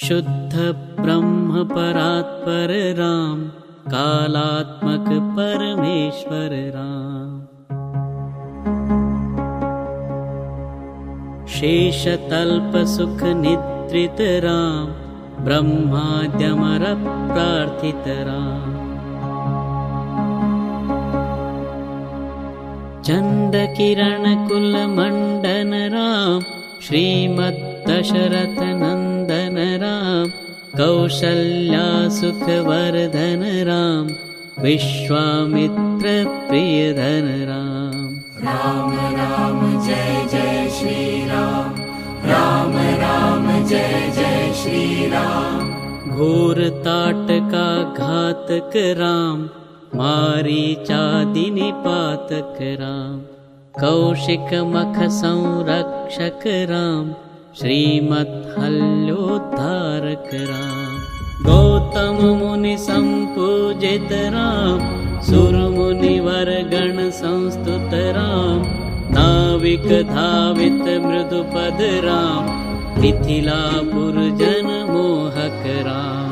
शुद्ध ब्रह्म परात्पर राम, कालात्मक परमेश्वर राम। शेषतल्प सुख निद्रित राम, ब्रह्माद्यमर प्रार्थित राम। चंद किरण कुल मंडन राम, श्रीमद् दशरथ नंदन राम। कौशल्या सुख वर्धन राम, विश्वामित्र प्रियधन राम। राम राम जय जय श्री राम, राम राम जय जय श्री राम। घोर ताटका घातक राम, मारीचादि निपातक राम। कौशिक मख संरक्षक राम, श्रीमद्हल्योद्धारक राम। गौतम मुनि संपूजित राम, सुर मुनिवर गण संस्तुत राम। नाविक धावित मृदुपद राम, मिथिलापुर जन मोहक राम।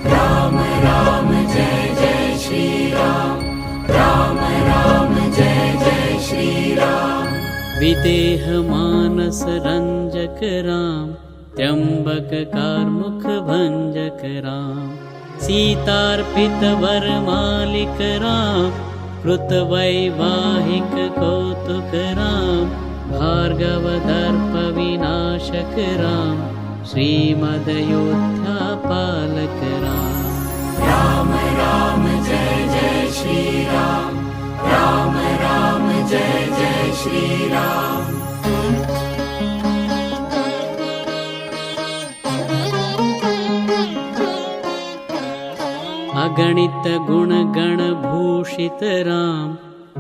राम राम जय जय श्री राम, राम राम जय जय श्री राम। विदेह मानस रंजक राम, त्र्यंबक कारमुख भंजक राम। सीतार्पित वर मालिक राम, कृत वैवाहिक कौतुक राम। भार्गव दर्प विनाशक राम, श्रीमदयोध्या पालक राम। राम राम जय जय श्री राम, राम राम जय जय श्री राम। अगणित गुण गण भूषित राम,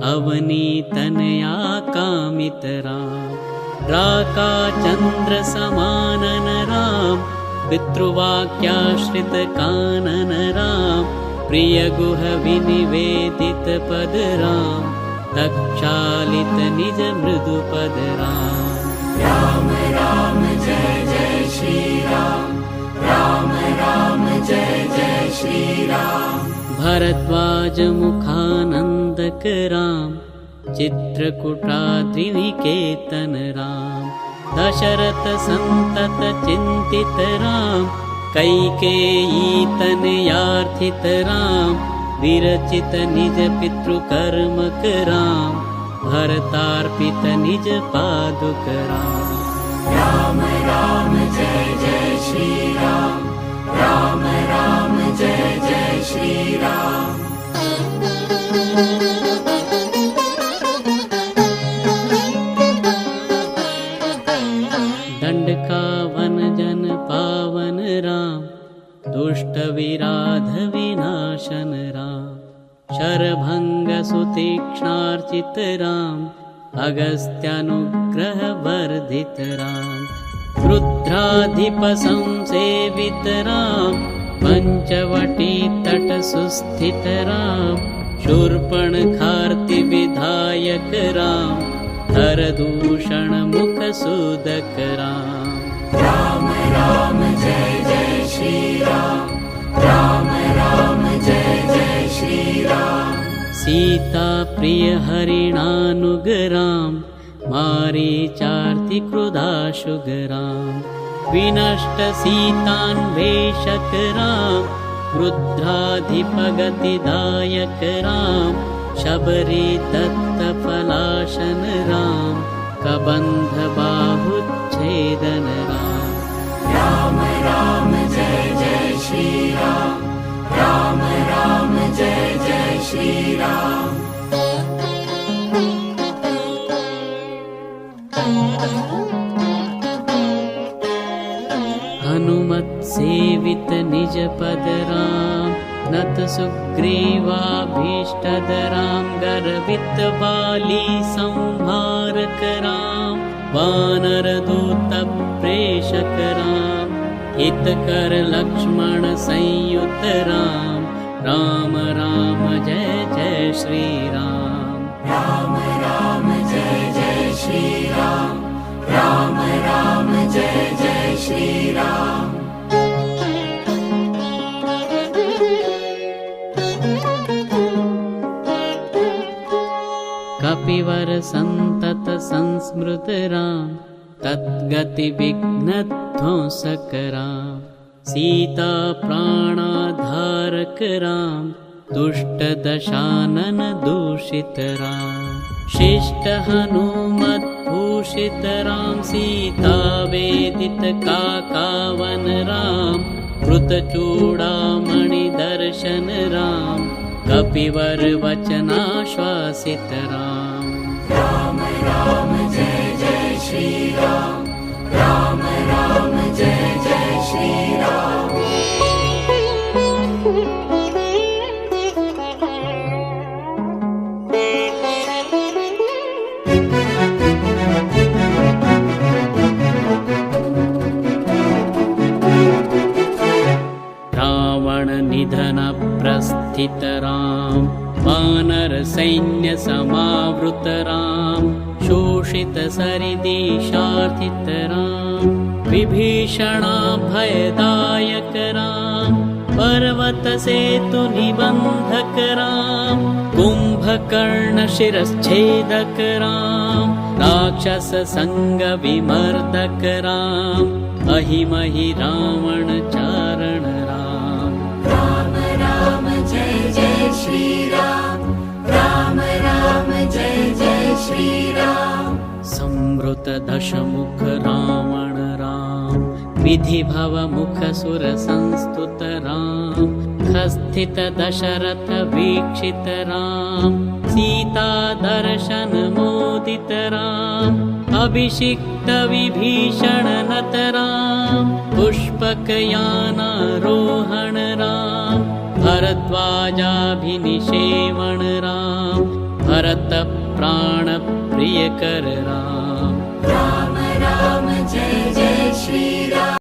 अवनीतनया कामित राम। राका चंद्र समानन राम, पितृवाक्याश्रित कानन राम। प्रिय गुह विनिवेदित पद राम, तक्षालित निज मृदु पद राम। राम राम जय जय श्री राम, राम राम जय जय श्री राम। भरद्वाज मुखानंदक राम, चित्रकूटाद्रिनिकेतन राम। दशरथ संतत चिंतित राम, कैकेयी तनयार्थित राम। विरचित निज पितृकर्मक राम, भरतार्पित निज पादुक राम। राम राम जय जय श्री राम, राम राम जय जय श्री राम। दंडकावन जन पावन राम, दुष्ट विराध विनाशन राम। शरभंग सुतीक्ष्णार्चित राम, अगस्त्यानुग्रह वर्धित राम। रुद्राधिप संसेवित राम, पंचवटी तट सुस्थित राम। शूर्पणखार्ति विधायक राम, हरदूषण मुख सुदक राम। राम राम जय जय श्री राम, राम राम जय जय श्री राम। सीता प्रिय हरिणानुग राम, मारीचार्ति क्रुधाशुग राम। विनष्ट सीतान्वेषक राम, रुद्राधिप गतिदायक राम। शबरी दत्त फलाशन राम, कबंध बाहुच्छेदन राम। राम राम जय जय श्री राम, राम राम जय जय श्री राम। हनुमत सेवित निज पद राम, नत सुग्रीवाभीष्टद राम। गर्वित बाली संहारक राम, वानर दूत प्रेषक राम। हितकर लक्ष्मण संयुत राम, राम राम जय जय श्री राम। राम राम जय जय श्री राम, राम राम जय जय श्री राम। संतत संस्मृत राम, तद्गति विघ्नध्वंसक राम। सीता प्राणाधारक राम, दुष्ट दशानन दूषित राम। शिष्ट हनुमद्भूषित राम, सीता वेदित काकावन राम। कृतचूड़ामणि दर्शन राम, कपिवर वचनाश्वासित राम। राम राम जय जय श्री राम, राम राम जय जय श्री राम। रावण निधन प्रस्थित राम, वानर सैन्य समावृत राम। शोषित सरिदिशार्थित राम, विभीषणा भयदायक राम। पर्वत सेतु निबंधक राम, कुंभकर्ण शिरश्छेदक राम। राक्षस संग विमर्दक राम, अहिमहि रावण चारण राम। राम राम जय जय श्री राम, राम राम जय जय श्री राम। संवृत दशमुख रावण राम, विधिभव मुख सुर संस्तुत राम। खस्थित दशरथ वीक्षित राम, सीता दर्शन मोदित राम। अभिषिक्त विभीषण नत राम, पुष्पक यानारोहण राम। भरद्वाजाभिनिषेवण राम, भरत प्राण प्रियकर राम।